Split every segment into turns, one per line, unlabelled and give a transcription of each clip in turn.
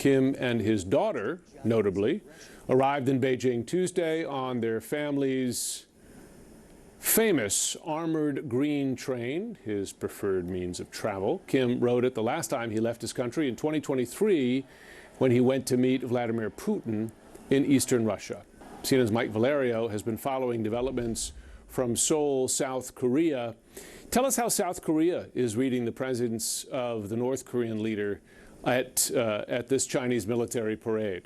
Kim and his daughter, notably, arrived in Beijing Tuesday on their family's famous armored green train, his preferred means of travel. Kim rode it the last time he left his country in 2023 when he went to meet Vladimir Putin in eastern Russia. CNN's Mike Valerio has been following developments from Seoul, South Korea. Tell us how South Korea is reading the presence of the North Korean leader at this Chinese military parade.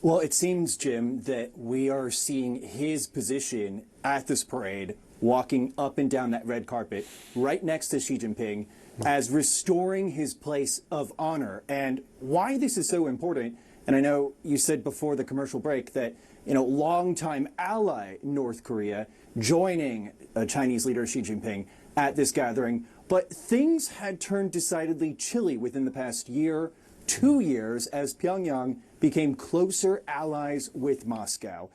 Well, it seems, Jim, that we are seeing his position at this parade, walking up and down that red carpet, right next to Xi Jinping, as restoring his place of honor. And why this is so important, and I know you said before the commercial break that, longtime ally North Korea joining Chinese leader Xi Jinping at this gathering, but things had turned decidedly chilly within the past year, 2 years, as Pyongyang became closer allies with Moscow.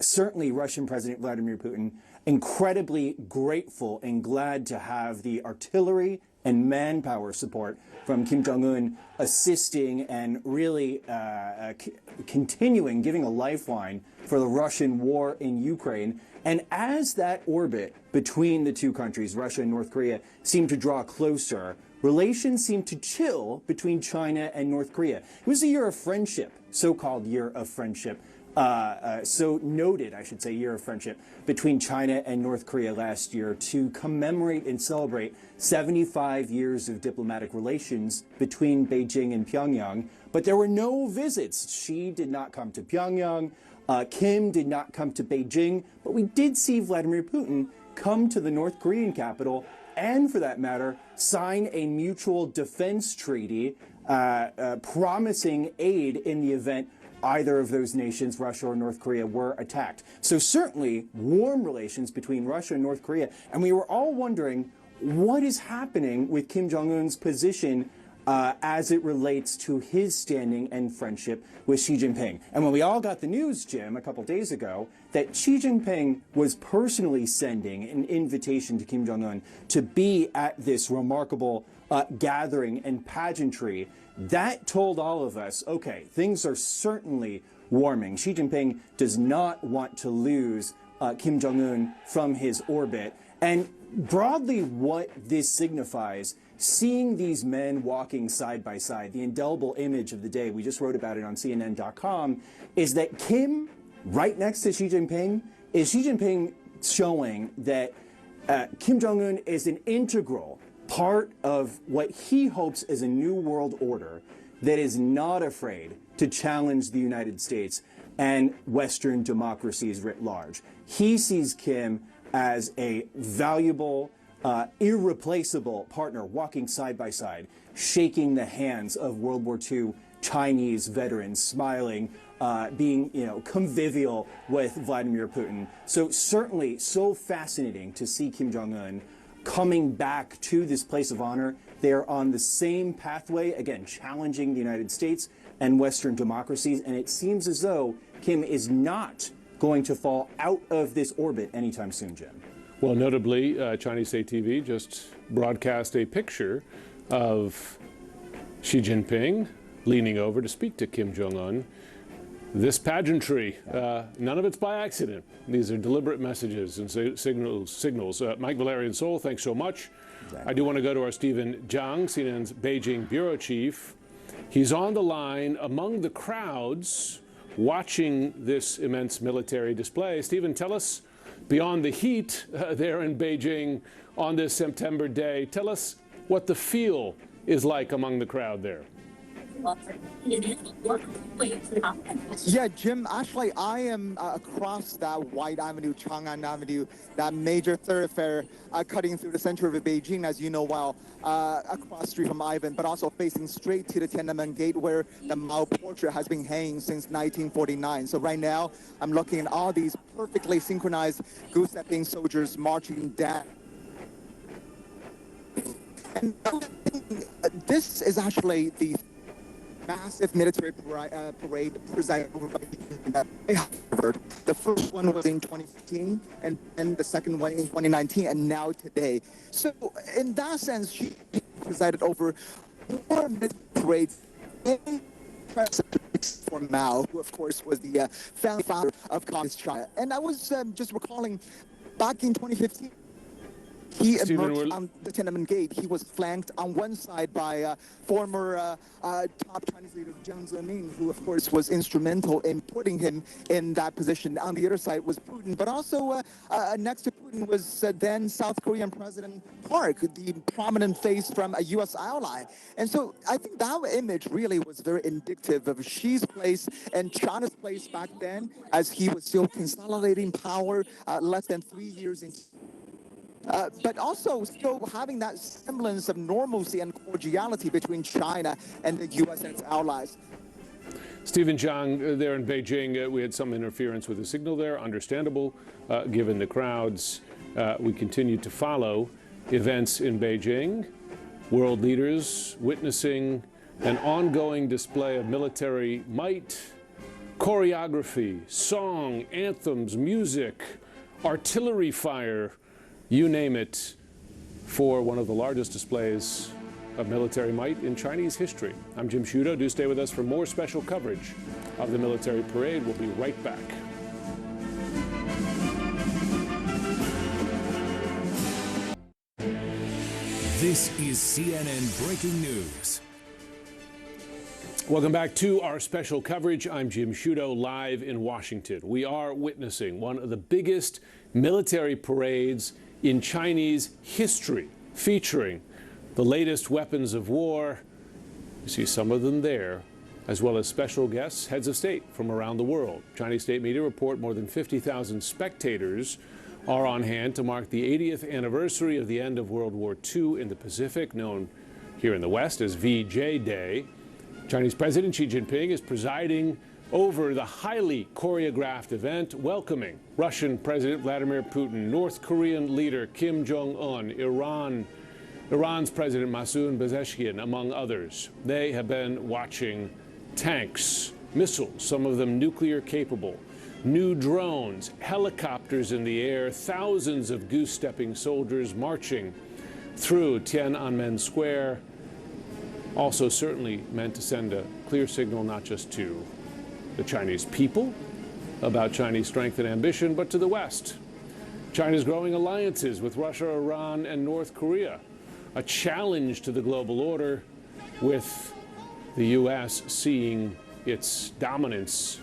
Certainly, Russian President Vladimir Putin incredibly grateful and glad to have the artillery and manpower support from Kim Jong-un assisting and really continuing, giving a lifeline for the Russian war in Ukraine. And as that orbit between the two countries, Russia and North Korea, seemed to draw closer, relations seemed to chill between China and North Korea. It was a year of friendship, so-called year of friendship, so noted, I should say, year of friendship between China and North Korea last year to commemorate and celebrate 75 years of diplomatic relations between Beijing and Pyongyang. But there were no visits. Xi did not come to Pyongyang. Kim did not come to Beijing. But we did see Vladimir Putin come to the North Korean capital and, for that matter, sign a mutual defense treaty promising aid in the event either of those nations, Russia or North Korea, were attacked. So certainly warm relations between Russia and North Korea. And we were all wondering what is happening with Kim Jong-un's position as it relates to his standing and friendship with Xi Jinping. And when we all got the news, Jim, a couple days ago, that Xi Jinping was personally sending an invitation to Kim Jong-un to be at this remarkable gathering and pageantry, that told all of us, okay, things are certainly warming. Xi Jinping does not want to lose Kim Jong-un from his orbit. And broadly, what this signifies, seeing these men walking side by side, the indelible image of the day, we just wrote about it on CNN.com, is that Kim, right next to Xi Jinping, is Xi Jinping showing that Kim Jong-un is an integral part of what he hopes is a new world order that is not afraid to challenge the United States and Western democracies writ large. He sees Kim as a valuable, irreplaceable partner walking side by side, shaking the hands of World War II Chinese veterans, smiling, being, convivial with Vladimir Putin. So certainly so fascinating to see Kim Jong-un coming back to this place of honor. They are on the same pathway, again, challenging the United States and Western democracies. And it seems as though Kim is not going to fall out of this orbit anytime soon, Jim.
Well, notably, Chinese state TV just broadcast a picture of Xi Jinping leaning over to speak to Kim Jong-un. This pageantry, none of it's by accident. These are deliberate messages and signals. Mike Valerio in Seoul, thanks so much. Exactly. I do want to go to our Stephen Zhang, CNN's Beijing bureau chief. He's on the line among the crowds watching this immense military display. Stephen, tell us, beyond the heat there in Beijing on this September day, tell us what the feel is like among the crowd there.
Yeah, Jim, actually, I am across that wide avenue, Chang'an Avenue, that major thoroughfare cutting through the center of Beijing, as you know well, across the street from Ivan, but also facing straight to the Tiananmen Gate, where the Mao portrait has been hanging since 1949. So right now, I'm looking at all these perfectly synchronized goose-stepping soldiers marching down. And this is actually the massive military parade presided over by Harvard. The first one was in 2015, and then the second one in 2019, and now today. So in that sense, she presided over more military parade. For Mao, who of course was the founder of Communist China. And I was just recalling back in 2015, he emerged on the Tiananmen Gate. He was flanked on one side by former top Chinese leader Jiang Zemin, who of course was instrumental in putting him in that position. On the other side was Putin, but also next to Putin was then South Korean President Park, the prominent face from a U.S. ally. And so I think that image really was very indicative of Xi's place and China's place back then, as he was still consolidating power less than 3 years into. But also still having that semblance of normalcy and cordiality between China and the U.S. and its allies.
Stephen Zhang, there in Beijing, we had some interference with the signal there, understandable, given the crowds. We continue to follow events in Beijing, world leaders witnessing an ongoing display of military might, choreography, song, anthems, music, artillery fire, you name it, for one of the largest displays of military might in Chinese history. I'm Jim Sciutto. Do stay with us for more special coverage of the military parade. We'll be right back.
This is CNN Breaking News.
Welcome back to our special coverage. I'm Jim Sciutto, live in Washington. We are witnessing one of the biggest military parades in Chinese history, featuring the latest weapons of war. You see some of them there, as well as special guests, heads of state from around the world. Chinese state media report more than 50,000 spectators are on hand to mark the 80th anniversary of the end of World War II in the Pacific, known here in the West as VJ Day. Chinese President Xi Jinping is presiding over the highly choreographed event, welcoming Russian President Vladimir Putin, North Korean leader Kim Jong-un, Iran's President Masoud Pezeshkian, among others. They have been watching tanks, missiles, some of them nuclear capable, new drones, helicopters in the air, thousands of goose-stepping soldiers marching through Tiananmen Square. Also certainly meant to send a clear signal not just to the Chinese people about Chinese strength and ambition, but to the West. China's growing alliances with Russia, Iran, and North Korea, a challenge to the global order, with the U.S. seeing its dominance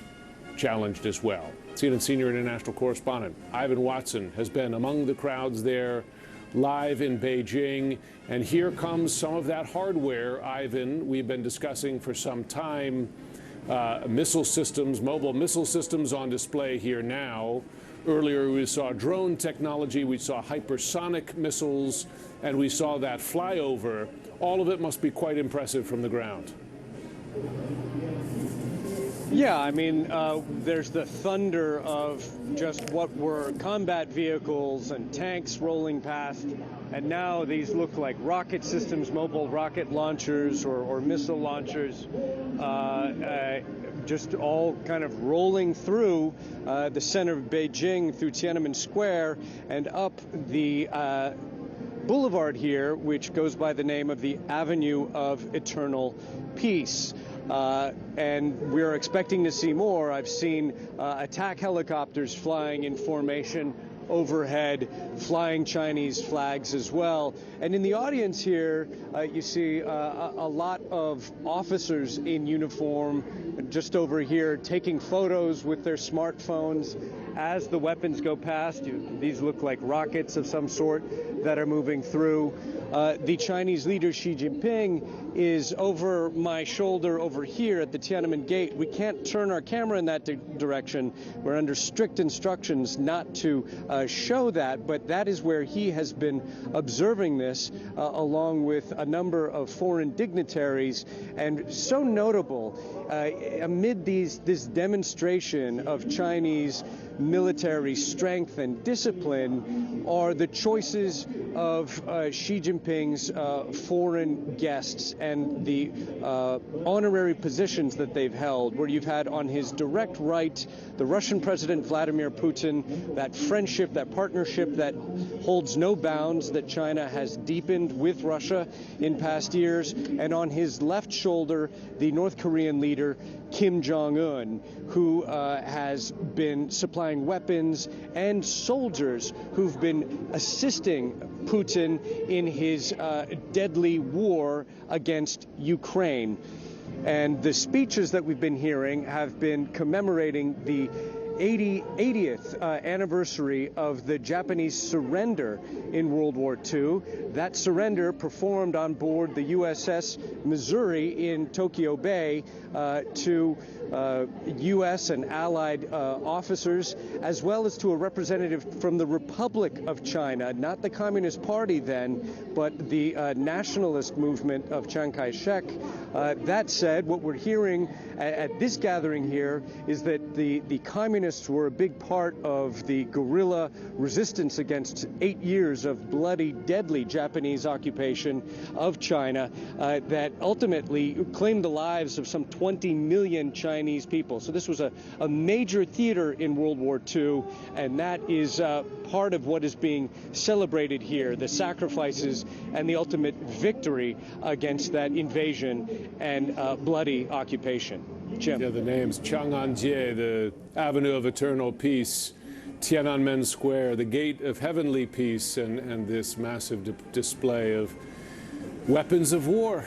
challenged as well. CNN senior international correspondent Ivan Watson has been among the crowds there, live in Beijing. And here comes some of that hardware, Ivan, we've been discussing for some time. Missile systems, mobile missile systems on display here now. Earlier we saw drone technology, we saw hypersonic missiles, and we saw that flyover. All of it must be quite impressive from the ground.
Yeah, I mean, there's the thunder of just what were combat vehicles and tanks rolling past, and now these look like rocket systems, mobile rocket launchers or missile launchers, just all kind of rolling through the center of Beijing, through Tiananmen Square, and up the boulevard here, which goes by the name of the Avenue of Eternal Peace. And we're expecting to see more. I've seen attack helicopters flying in formation overhead, flying Chinese flags as well. And in the audience here, you see a lot of officers in uniform just over here taking photos with their smartphones as the weapons go past. These look like rockets of some sort that are moving through. The Chinese leader Xi Jinping is over my shoulder over here at the Tiananmen Gate. We can't turn our camera in that direction. We're under strict instructions not to show that, but that is where he has been observing this along with a number of foreign dignitaries. And so notable amid this demonstration of Chinese military strength and discipline are the choices of Xi Jinping's foreign guests and the honorary positions that they've held, where you've had on his direct right the Russian President Vladimir Putin, that friendship, that partnership that holds no bounds that China has deepened with Russia in past years, and on his left shoulder, the North Korean leader Kim Jong-un, who has been supplying weapons and soldiers who've been assisting Putin in his deadly war against Ukraine. And the speeches that we've been hearing have been commemorating the 80th anniversary of the Japanese surrender in World War II. That surrender performed on board the USS Missouri in Tokyo Bay to U.S. and allied officers, as well as to a representative from the Republic of China, not the Communist Party then, but the nationalist movement of Chiang Kai-shek. That said, what we're hearing at this gathering here is that the communists were a big part of the guerrilla resistance against 8 years of bloody, deadly Japanese occupation of China that ultimately claimed the lives of some 20 million Chinese people. So this was a major theater in World War II, and that is part of what is being celebrated here, the sacrifices and the ultimate victory against that invasion and bloody occupation. Jim.
Yeah, the names Chang'an-jie, the Avenue of Eternal Peace, Tiananmen Square, the Gate of Heavenly Peace, and this massive display of weapons of war.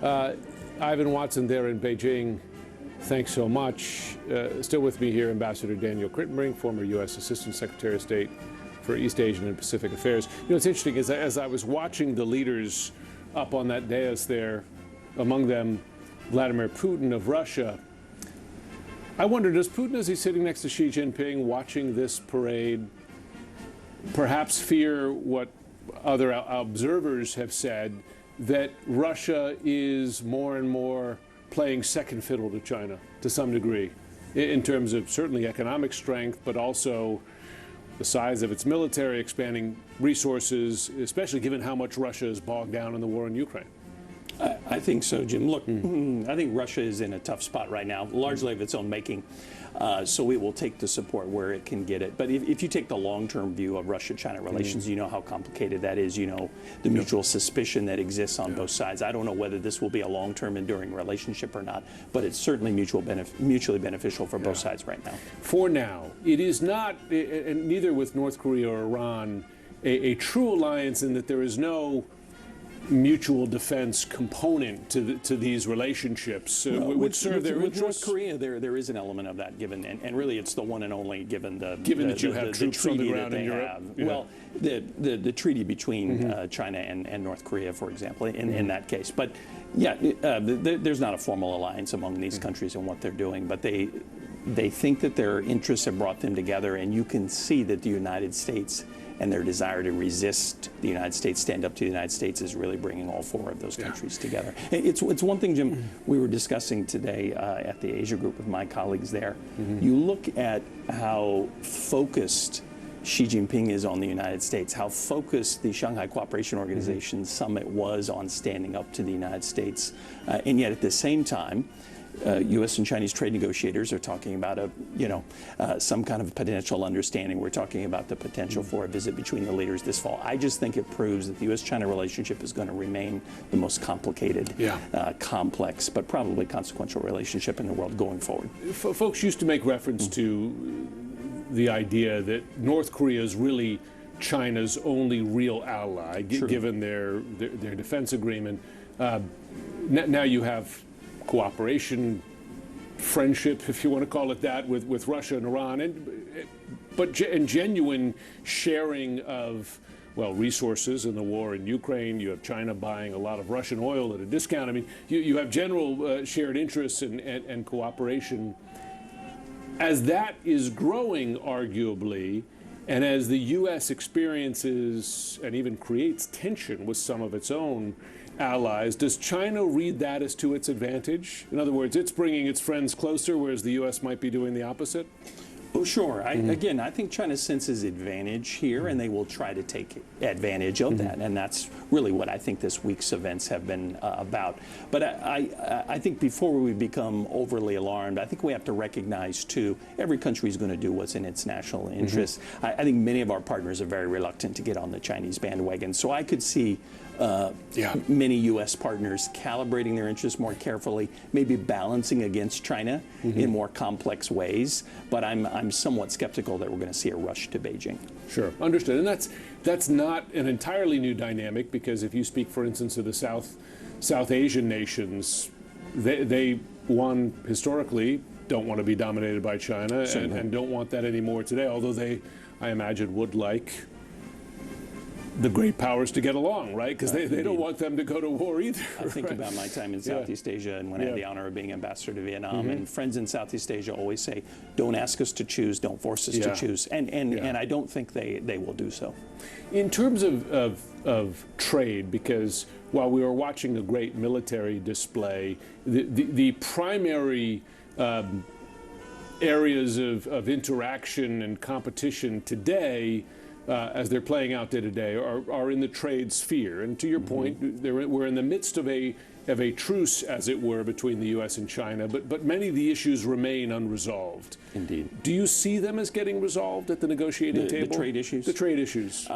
Ivan Watson there in Beijing, thanks so much. Still with me here, Ambassador Daniel Kritenbrink, former U.S. Assistant Secretary of State for East Asian and Pacific Affairs. You know, it's interesting, as I was watching the leaders up on that dais there, among them Vladimir Putin of Russia, I wonder, does Putin, as he's sitting next to Xi Jinping watching this parade, perhaps fear what other observers have said, that Russia is more and more playing second fiddle to China to some degree, in terms of certainly economic strength, but also the size of its military, expanding resources, especially given how much Russia is bogged down in the war in Ukraine?
I think so, Jim. Look, I think Russia is in a tough spot right now, largely of its own making. So it will take the support where it can get it. But if you take the long-term view of Russia-China relations, you know how complicated that is. You know the mutual suspicion that exists on both sides. I don't know whether this will be a long-term enduring relationship or not, but it's certainly mutually beneficial for both sides right now.
For now, it is not, and neither with North Korea or Iran, a true alliance in that there is no mutual defense component to these relationships, which serve their interests.
With North Korea, there is an element of that given, and really it's the one and only given that
you have troops on the ground in Europe.
Yeah. Well, the treaty between China and North Korea, for example, in that case. But yeah, there's not a formal alliance among these countries and what they're doing, but they think that their interests have brought them together, and you can see that the United States and their desire to resist the United States, stand up to the United States, is really bringing all four of those countries together. It's one thing, Jim, we were discussing today at the Asia Group with my colleagues there. You look at how focused Xi Jinping is on the United States, how focused the Shanghai Cooperation Organization summit was on standing up to the United States, and yet at the same time, U.S. and Chinese trade negotiators are talking about some kind of potential understanding. We're talking about the potential for a visit between the leaders this fall. I just think it proves that the U.S.-China relationship is going to remain the most complicated, complex, but probably consequential relationship in the world going forward.
Folks used to make reference to the idea that North Korea is really China's only real ally, given their defense agreement. Now you have cooperation, friendship, if you want to call it that, with Russia and Iran, but genuine sharing of, well, resources in the war in Ukraine. You have China buying a lot of Russian oil at a discount. I mean, you have general shared interests and cooperation. As that is growing, arguably, and as the U.S. experiences and even creates tension with some of its own allies, does China read that as to its advantage? In other words, it's bringing its friends closer, whereas the U.S. might be doing the opposite?
Oh, sure. Again, I think China senses advantage here, and they will try to take advantage of that. And that's really what I think this week's events have been about. But I think before we become overly alarmed, I think we have to recognize, too, every country is going to do what's in its national interest. I think many of our partners are very reluctant to get on the Chinese bandwagon. So I could see many U.S. partners calibrating their interests more carefully, maybe balancing against China in more complex ways. But I'm somewhat skeptical that we're going to see a rush to Beijing.
Sure, understood. And that's not an entirely new dynamic, because if you speak, for instance, of the South Asian nations, they historically don't want to be dominated by China and don't want that anymore today, although they, I imagine, would like the great powers to get along, right? Because they don't want them to go to war either.
I think about my time in Southeast Asia, and when I had the honor of being ambassador to Vietnam, and friends in Southeast Asia always say, don't ask us to choose, don't force us to choose. And I don't think they will do so.
In terms of trade, because while we were watching a great military display, the primary areas of interaction and competition today, as they're playing out day to day, are in the trade sphere. And to your point, we're in the midst of a truce, as it were, between the U.S. and China, but many of the issues remain unresolved.
Indeed.
Do you see them as getting resolved at the negotiating table?
The trade issues?
The trade issues.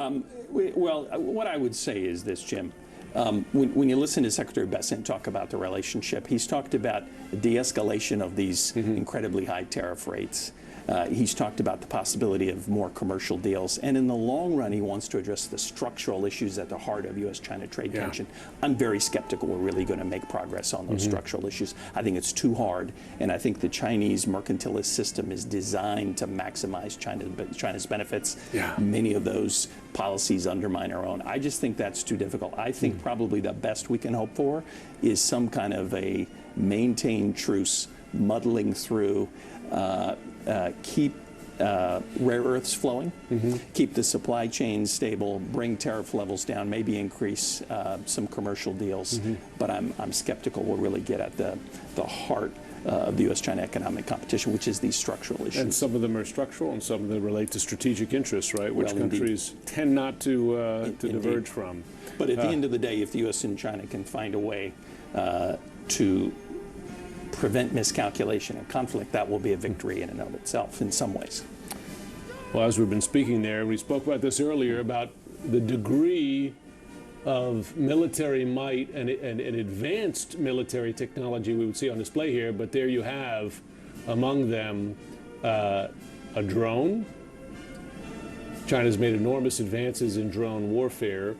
Well, what I would say is this, Jim. When you listen to Secretary Bessent talk about the relationship, he's talked about de-escalation of these incredibly high tariff rates. He's talked about the possibility of more commercial deals. And in the long run, he wants to address the structural issues at the heart of U.S.-China trade tension. I'm very skeptical we're really going to make progress on those structural issues. I think it's too hard. And I think the Chinese mercantilist system is designed to maximize China's benefits. Many of those policies undermine our own. I just think that's too difficult. I think probably the best we can hope for is some kind of a maintained truce, muddling through, keep rare earths flowing, keep the supply chain stable, bring tariff levels down, maybe increase some commercial deals. But I'm skeptical we'll really get at the heart of the U.S.-China economic competition, which is these structural issues.
And some of them are structural, and some of them relate to strategic interests, right? Which countries tend not to diverge from.
But at the end of the day, if the U.S. and China can find a way to prevent miscalculation and conflict, that will be a victory in and of itself in some ways.
Well, as we've been speaking there, we spoke about this earlier, about the degree of military might and advanced military technology we would see on display here, but there you have among them a drone. China's made enormous advances in drone warfare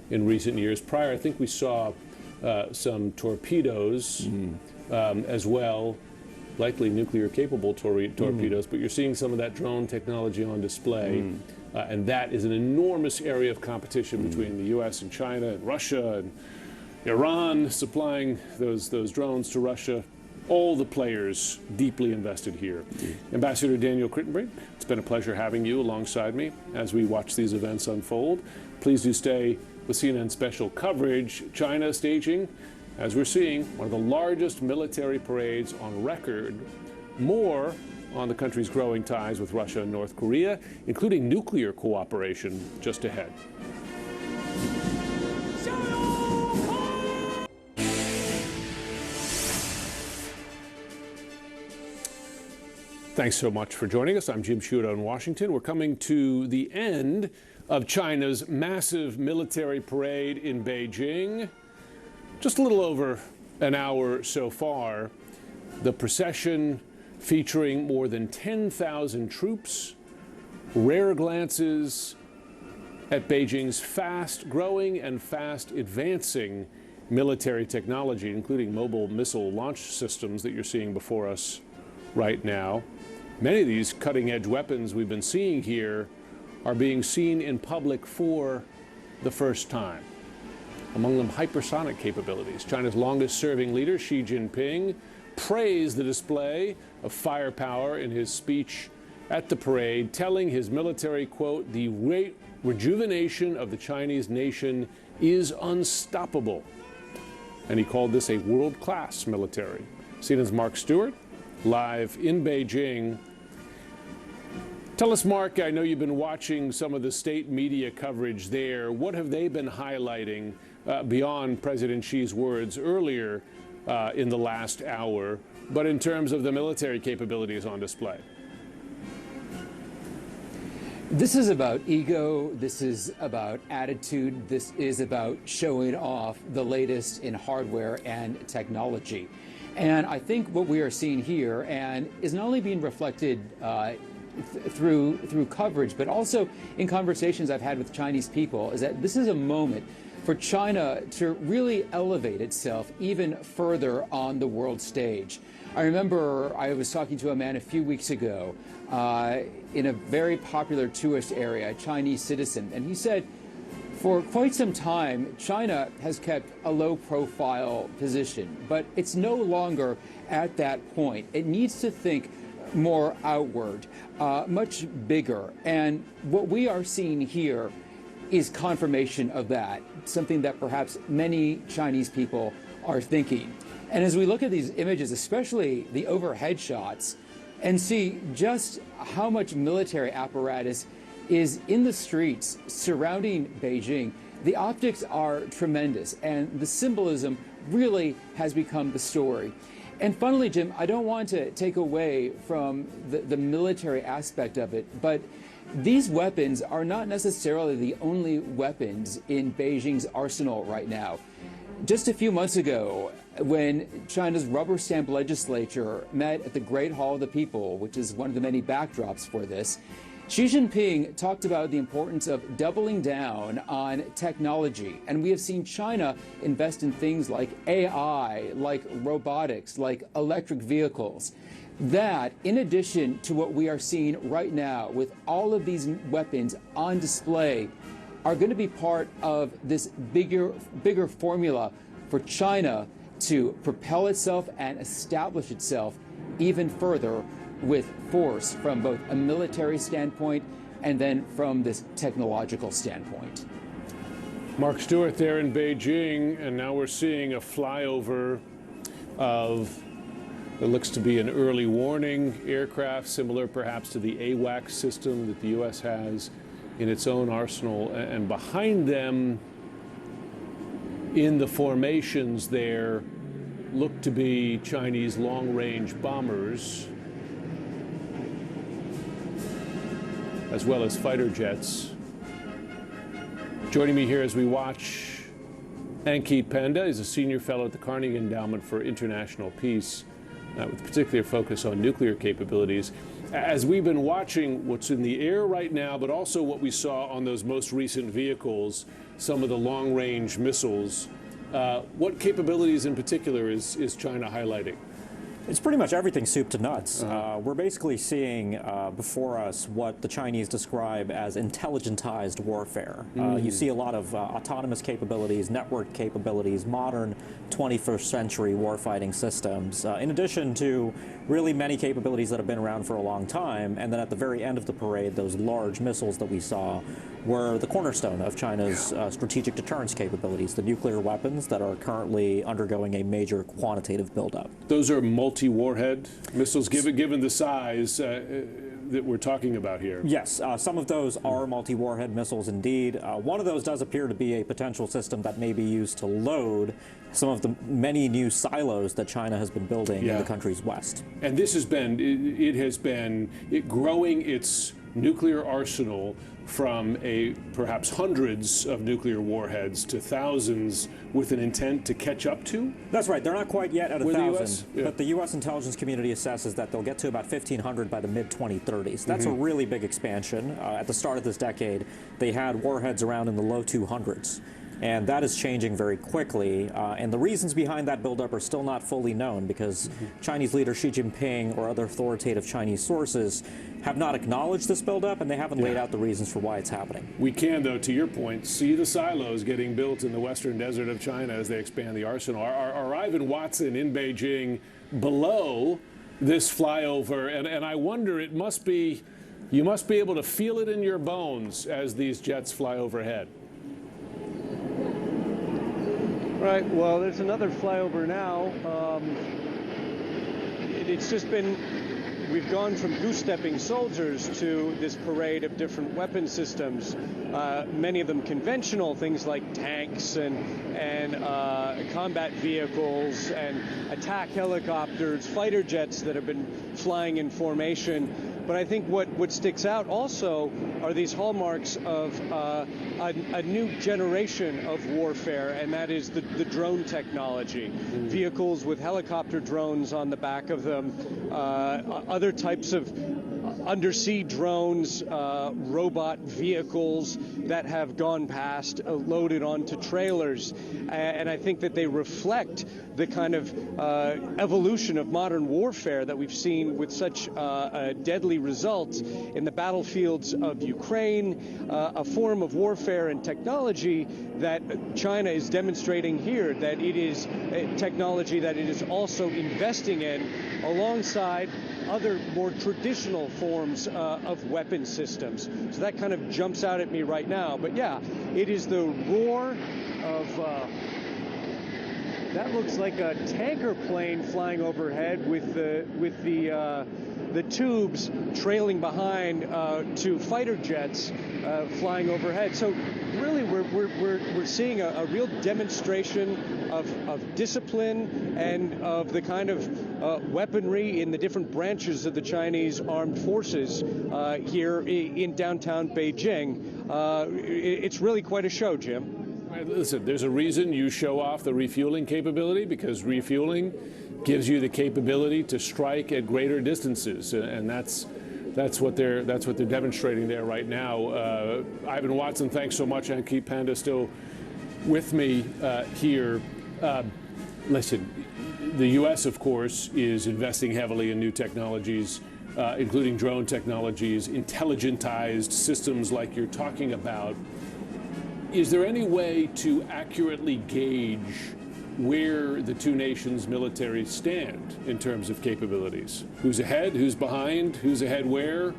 in recent years. Prior, I think we saw some torpedoes as well, likely nuclear-capable torpedoes, but you're seeing some of that drone technology on display. And that is an enormous area of competition between the U.S. and China and Russia and Iran, supplying those drones to Russia. All the players deeply invested here. Ambassador Daniel Kritenbrink, it's been a pleasure having you alongside me as we watch these events unfold. Please do stay with CNN special coverage. China staging, as we're seeing, one of the largest military parades on record. More on the country's growing ties with Russia and North Korea, including nuclear cooperation, just ahead. Thanks so much for joining us. I'm Jim Sciutto in Washington. We're coming to the end of China's massive military parade in Beijing. Just a little over an hour so far. The procession featuring more than 10,000 troops, rare glances at Beijing's fast-growing and fast-advancing military technology, including mobile missile launch systems that you're seeing before us right now. Many of these cutting-edge weapons we've been seeing here are being seen in public for the first time. Among them, hypersonic capabilities. China's longest-serving leader, Xi Jinping, praised the display of firepower in his speech at the parade, telling his military, quote, "The great rejuvenation of the Chinese nation is unstoppable." And he called this a world-class military. CNN's Mark Stewart, live in Beijing. Tell us, Mark, I know you've been watching some of the state media coverage there. What have they been highlighting beyond President Xi's words earlier in the last hour, but in terms of the military capabilities on display?
This is about ego. This is about attitude. This is about showing off the latest in hardware and technology. And I think what we are seeing here, and is not only being reflected through coverage, but also in conversations I've had with Chinese people, is that this is a moment for China to really elevate itself even further on the world stage. I remember I was talking to a man a few weeks ago in a very popular tourist area, a Chinese citizen, and he said, for quite some time, China has kept a low-profile position, but it's no longer at that point. It needs to think more outward, much bigger. And what we are seeing here is confirmation of that, something that perhaps many Chinese people are thinking. And as we look at these images, especially the overhead shots, and see just how much military apparatus is in the streets surrounding Beijing, the optics are tremendous, and the symbolism really has become the story. And finally, Jim, I don't want to take away from the military aspect of it, but these weapons are not necessarily the only weapons in Beijing's arsenal right now. Just a few months ago, when China's rubber stamp legislature met at the Great Hall of the People, which is one of the many backdrops for this, Xi Jinping talked about the importance of doubling down on technology. And we have seen China invest in things like AI, like robotics, like electric vehicles. That, in addition to what we are seeing right now with all of these weapons on display, are going to be part of this bigger formula for China to propel itself and establish itself even further with force from both a military standpoint and then from this technological standpoint.
Mark Stewart there in Beijing, and now we're seeing a flyover of what looks to be an early warning aircraft, similar perhaps to the AWACS system that the U.S. has in its own arsenal. And behind them, in the formations there, look to be Chinese long-range bombers, as well as fighter jets. Joining me here as we watch, Ankit Panda is a senior fellow at the Carnegie Endowment for International Peace, with particular focus on nuclear capabilities. As we've been watching what's in the air right now, but also what we saw on those most recent vehicles, some of the long-range missiles, what capabilities in particular is China highlighting?
It's pretty much everything soup to nuts. We're basically seeing before us what the Chinese describe as intelligentized warfare. You see a lot of autonomous capabilities, network capabilities, modern 21st century warfighting systems, in addition to really many capabilities that have been around for a long time. And then at the very end of the parade, those large missiles that we saw were the cornerstone of China's strategic deterrence capabilities, the nuclear weapons that are currently undergoing a major quantitative buildup.
Those are multi-warhead missiles, given the size that we're talking about here.
Yes, some of those are multi-warhead missiles indeed. One of those does appear to be a potential system that may be used to load some of the many new silos that China has been building in the country's west.
And this has been, it has been growing its nuclear arsenal from perhaps hundreds of nuclear warheads to thousands with an intent to catch up to?
That's right. They're not quite yet at 1,000,
yeah.
but the U.S. intelligence community assesses that they'll get to about 1,500 by the mid-2030s. That's a really big expansion. At the start of this decade, they had warheads around in the low 200s. And that is changing very quickly. And the reasons behind that buildup are still not fully known because Chinese leader Xi Jinping or other authoritative Chinese sources have not acknowledged this buildup, and they haven't laid out the reasons for why it's happening.
We can, though, to your point, see the silos getting built in the western desert of China as they expand the arsenal. Are Ivan Watson in Beijing below this flyover? And I wonder, you must be able to feel it in your bones as these jets fly overhead.
Right, well, there's another flyover now. It's just been we've gone from goose-stepping soldiers to this parade of different weapon systems, many of them conventional, things like tanks and combat vehicles and attack helicopters, fighter jets that have been flying in formation. But I think what sticks out also are these hallmarks of a new generation of warfare, and that is the drone technology. Vehicles with helicopter drones on the back of them, other types of undersea drones, robot vehicles that have gone past, loaded onto trailers. And I think that they reflect the kind of evolution of modern warfare that we've seen with such deadly results in the battlefields of Ukraine, a form of warfare and technology that China is demonstrating here, that it is technology that it is also investing in alongside other more traditional forms of weapon systems. So that kind of jumps out at me right now. But yeah, it is the roar of that looks like a tanker plane flying overhead with the tubes trailing behind to fighter jets flying overhead. So really, we're seeing a real demonstration of discipline and of the kind of weaponry in the different branches of the Chinese armed forces here in downtown Beijing. It's really quite a show, Jim.
Listen, there's a reason you show off the refueling capability, because refueling gives you the capability to strike at greater distances, and that's what they're demonstrating there right now. Ivan Watson, thanks so much, and Keep Panda still with me here. Listen, the U.S. of course is investing heavily in new technologies, including drone technologies, intelligentized systems like you're talking about. Is there any way to accurately gauge where the two nations' militaries stand in terms of capabilities? Who's ahead? Who's behind? Who's ahead where?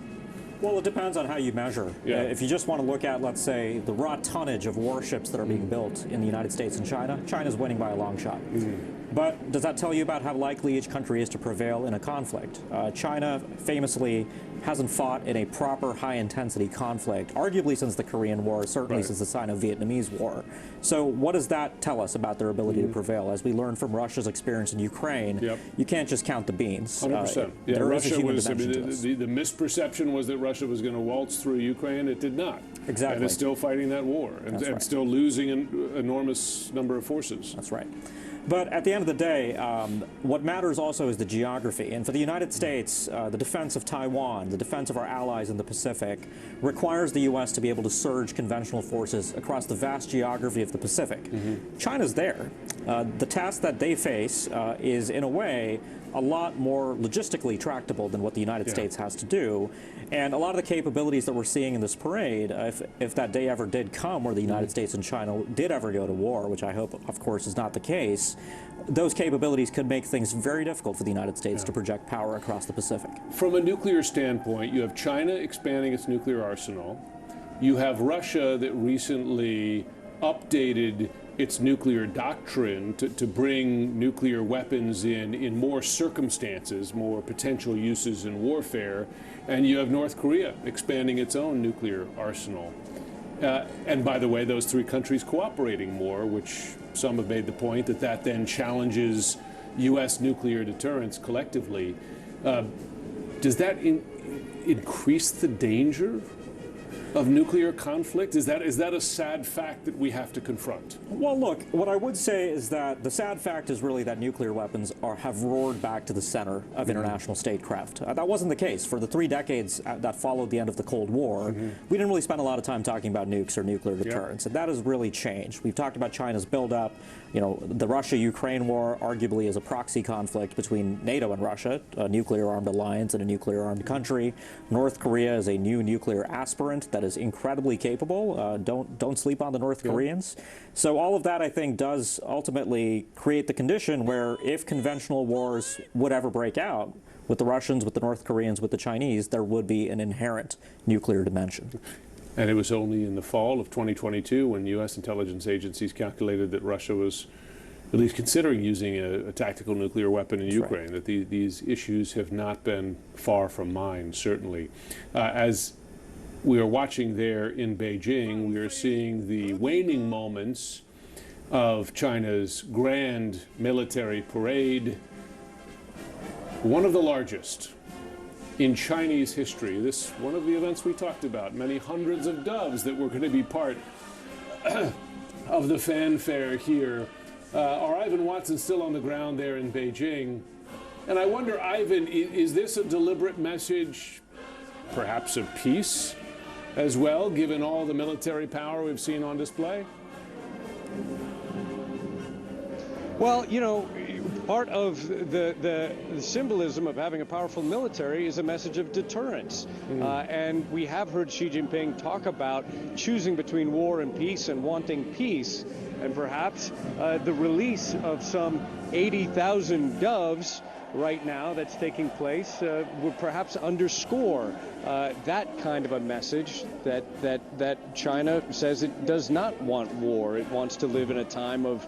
Well, it depends on how you measure.
Yeah.
If you just want to look at, let's say, the raw tonnage of warships that are being built in the United States and China, China's winning by a long shot. But does that tell you about how likely each country is to prevail in a conflict? China famously hasn't fought in a proper high-intensity conflict, arguably since the Korean War, certainly since the Sino-Vietnamese War. So what does that tell us about their ability to prevail? As we learned from Russia's experience in Ukraine, you can't just count the beans.
100%. Yeah, Russia was, I mean, the misperception was that Russia was going to waltz through Ukraine. It did not.
Exactly.
And it's still fighting that war, and still losing an enormous number of forces.
That's right. But at the end of the day, what matters also is the geography. And for the United States, the defense of Taiwan, the defense of our allies in the Pacific, requires the U.S. to be able to surge conventional forces across the vast geography of the Pacific. China's there. The task that they face is, in a way, a lot more logistically tractable than what the United States has to do. And a lot of the capabilities that we're seeing in this parade, if that day ever did come where the United States and China did ever go to war, which I hope, of course, is not the case, those capabilities could make things very difficult for the United States to project power across the Pacific.
From a nuclear standpoint, you have China expanding its nuclear arsenal. You have Russia that recently updated its nuclear doctrine to bring nuclear weapons in more circumstances, more potential uses in warfare. And you have North Korea expanding its own nuclear arsenal. And by the way, those three countries cooperating more, which some have made the point that then challenges U.S. nuclear deterrence collectively. Does that increase the danger of nuclear conflict? Is that a sad fact that we have to confront?
Well, look, what I would say is that the sad fact is really that nuclear weapons have roared back to the center of international statecraft. That wasn't the case. For the 3 decades that followed the end of the Cold War, we didn't really spend a lot of time talking about nukes or nuclear deterrence, and that has really changed. We've talked about China's buildup. You know, the Russia-Ukraine war arguably is a proxy conflict between NATO and Russia, a nuclear-armed alliance and a nuclear-armed country. North Korea is a new nuclear aspirant that is incredibly capable. Don't sleep on the North Koreans. So all of that, I think, does ultimately create the condition where if conventional wars would ever break out, with the Russians, with the North Koreans, with the Chinese, there would be an inherent nuclear dimension.
And it was only in the fall of 2022 when U.S. intelligence agencies calculated that Russia was at least considering using a tactical nuclear weapon in Ukraine,
right.
that these issues have not been far from mind, certainly. As we are watching there in Beijing, we are seeing the waning moments of China's grand military parade, one of the largest in Chinese history. This one of the events we talked about, many hundreds of doves that were going to be part of the fanfare here. Are Ivan Watson still on the ground there in Beijing? And I wonder, Ivan, is this a deliberate message, perhaps of peace as well, given all the military power we've seen on display?
Well, you know, part of the symbolism of having a powerful military is a message of deterrence. And we have heard Xi Jinping talk about choosing between war and peace and wanting peace. And perhaps the release of some 80,000 doves right now that's taking place would perhaps underscore that kind of a message that China says it does not want war. It wants to live in a time of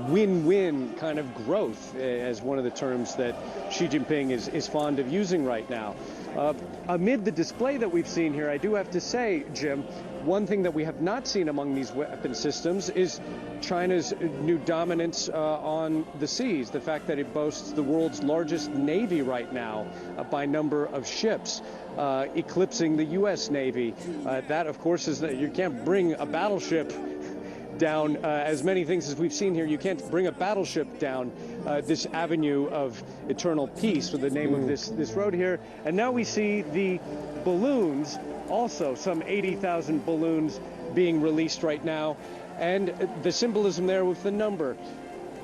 win-win kind of growth, as one of the terms that Xi Jinping is fond of using right now. Amid the display that we've seen here, I do have to say, Jim, one thing that we have not seen among these weapon systems is China's new dominance on the seas, the fact that it boasts the world's largest navy right now by number of ships, eclipsing the U.S. Navy. That, of course, is that you can't bring a battleship down as many things as we've seen here. You can't bring a battleship down this avenue of eternal peace, with the name of this road here. And now we see the balloons, also some 80,000 balloons being released right now, and the symbolism there with the number.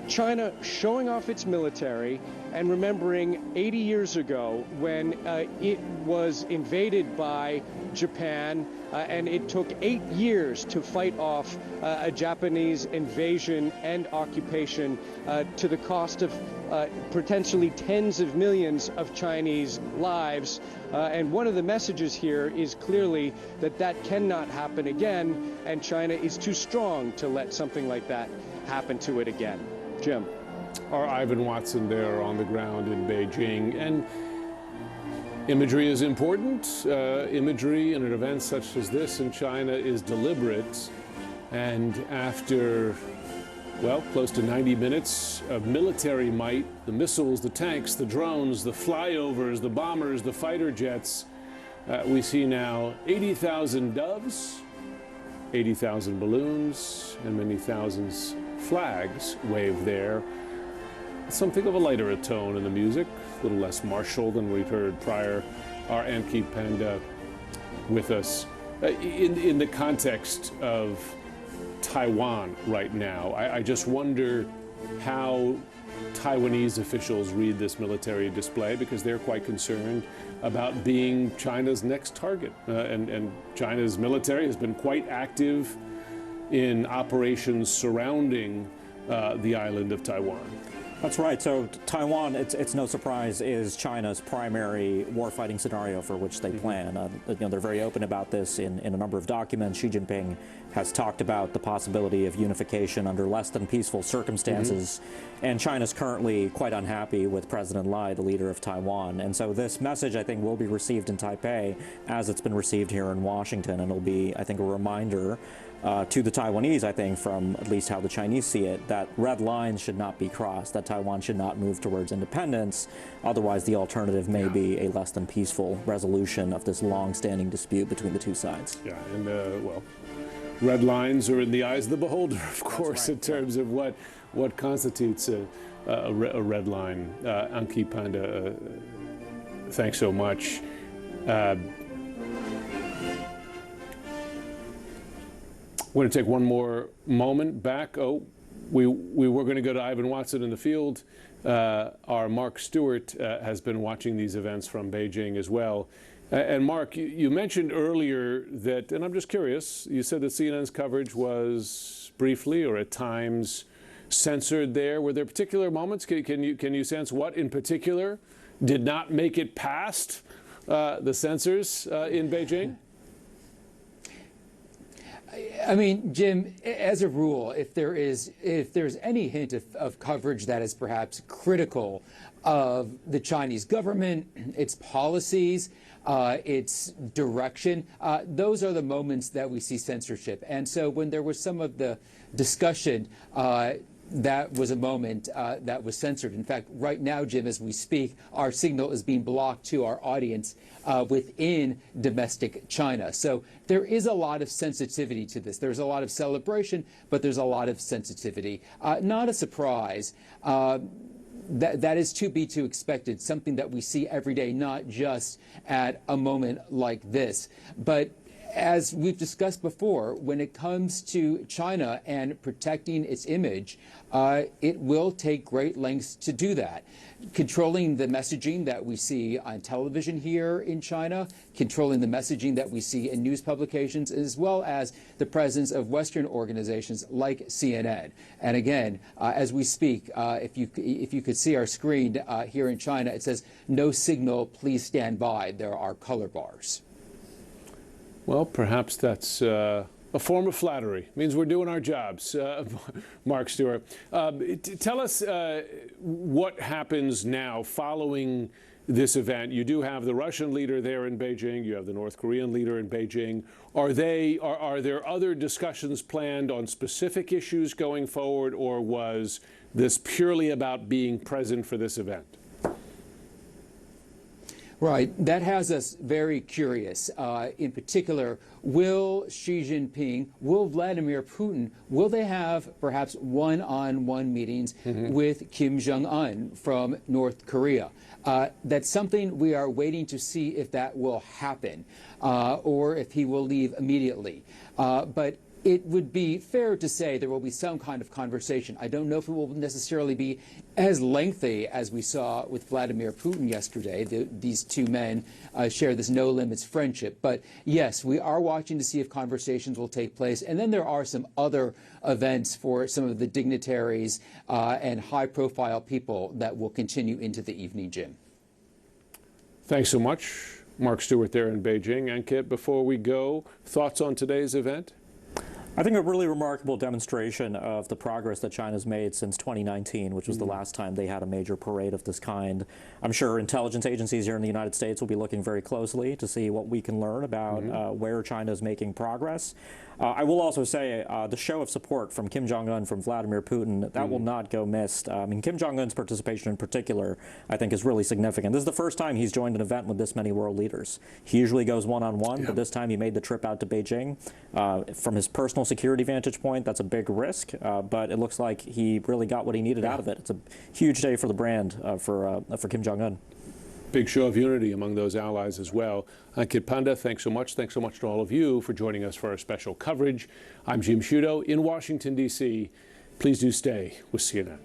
China showing off its military and remembering 80 years ago when it was invaded by Japan, and it took 8 years to fight off a Japanese invasion and occupation to the cost of potentially tens of millions of Chinese lives. And one of the messages here is clearly that that cannot happen again, and China is too strong to let something like that happen to it again. Jim.
Our Ivan Watson there on the ground in Beijing. And imagery is important. Imagery in an event such as this in China is deliberate. And after, well, close to 90 minutes of military might, the missiles, the tanks, the drones, the flyovers, the bombers, the fighter jets, we see now 80,000 doves, 80,000 balloons, and many thousands flags waved there. Something of a lighter tone in the music, a little less martial than we've heard prior. Our Ankit Panda with us. In the context of Taiwan right now, I just wonder how Taiwanese officials read this military display, because they're quite concerned about being China's next target. And China's military has been quite active in operations surrounding the island of Taiwan.
That's right. So Taiwan, it's no surprise, is China's primary warfighting scenario for which they plan. They're very open about this in a number of documents. Xi Jinping has talked about the possibility of unification under less than peaceful circumstances. And China's currently quite unhappy with President Lai, the leader of Taiwan. And so this message, I think, will be received in Taipei as it's been received here in Washington. And it'll be, I think, a reminder to the Taiwanese, I think, from at least how the Chinese see it, that red lines should not be crossed, that Taiwan should not move towards independence. Otherwise, the alternative may be a less than peaceful resolution of this long-standing dispute between the two sides.
Yeah, and, well, red lines are in the eyes of the beholder, of course, in terms of what constitutes a red line. Ankit Panda, thanks so much. We're going to take one more moment back. We were going to go to Ivan Watson in the field. Our Mark Stewart has been watching these events from Beijing as well. And Mark, you mentioned earlier that, and I'm just curious, you said that CNN's coverage was briefly or at times censored there. Were there particular moments? Can you sense what in particular did not make it past the censors in Beijing?
I mean, Jim, as a rule, if there's any hint of coverage that is perhaps critical of the Chinese government, its policies, its direction, those are the moments that we see censorship. And so when there was some of the discussion, that was a moment that was censored. In fact, right now, Jim, as we speak, our signal is being blocked to our audience within domestic China. So there is a lot of sensitivity to this. There's a lot of celebration, but there's a lot of sensitivity. Not a surprise. That is to be expected, something that we see every day, not just at a moment like this. But as we've discussed before, when it comes to China and protecting its image, it will take great lengths to do that. Controlling the messaging that we see on television here in China, controlling the messaging that we see in news publications, as well as the presence of Western organizations like CNN. And again, as we speak, if you could see our screen here in China, it says, "No signal, please stand by." There are color bars.
Well, perhaps that's a form of flattery. It means we're doing our jobs. Mark Stewart, tell us what happens now following this event. You do have the Russian leader there in Beijing. You have the North Korean leader in Beijing. Are there other discussions planned on specific issues going forward, or was this purely about being present for this event?
Right. That has us very curious. In particular, will Xi Jinping, will Vladimir Putin, will they have perhaps one-on-one meetings with Kim Jong-un from North Korea? That's something we are waiting to see if that will happen, or if he will leave immediately. But it would be fair to say there will be some kind of conversation. I don't know if it will necessarily be as lengthy as we saw with Vladimir Putin yesterday. These two men share this no-limits friendship. But yes, we are watching to see if conversations will take place. And then there are some other events for some of the dignitaries and high-profile people that will continue into the evening, Jim.
Thanks so much. Mark Stewart there in Beijing. Ankit, before we go, thoughts on today's event?
I think a really remarkable demonstration of the progress that China's made since 2019, which was the last time they had a major parade of this kind. I'm sure intelligence agencies here in the United States will be looking very closely to see what we can learn about where China is making progress. I will also say the show of support from Kim Jong-un, from Vladimir Putin, that will not go missed. I mean, Kim Jong-un's participation in particular, I think, is really significant. This is the first time he's joined an event with this many world leaders. He usually goes one-on-one, but this time he made the trip out to Beijing. From his personal security vantage point, that's a big risk, but it looks like he really got what he needed out of it. It's a huge day for the brand for Kim Jong-un.
Big show of unity among those allies as well. Ankit Panda, thanks so much. Thanks so much to all of you for joining us for our special coverage. I'm Jim Sciutto in Washington, D.C. Please do stay with CNN.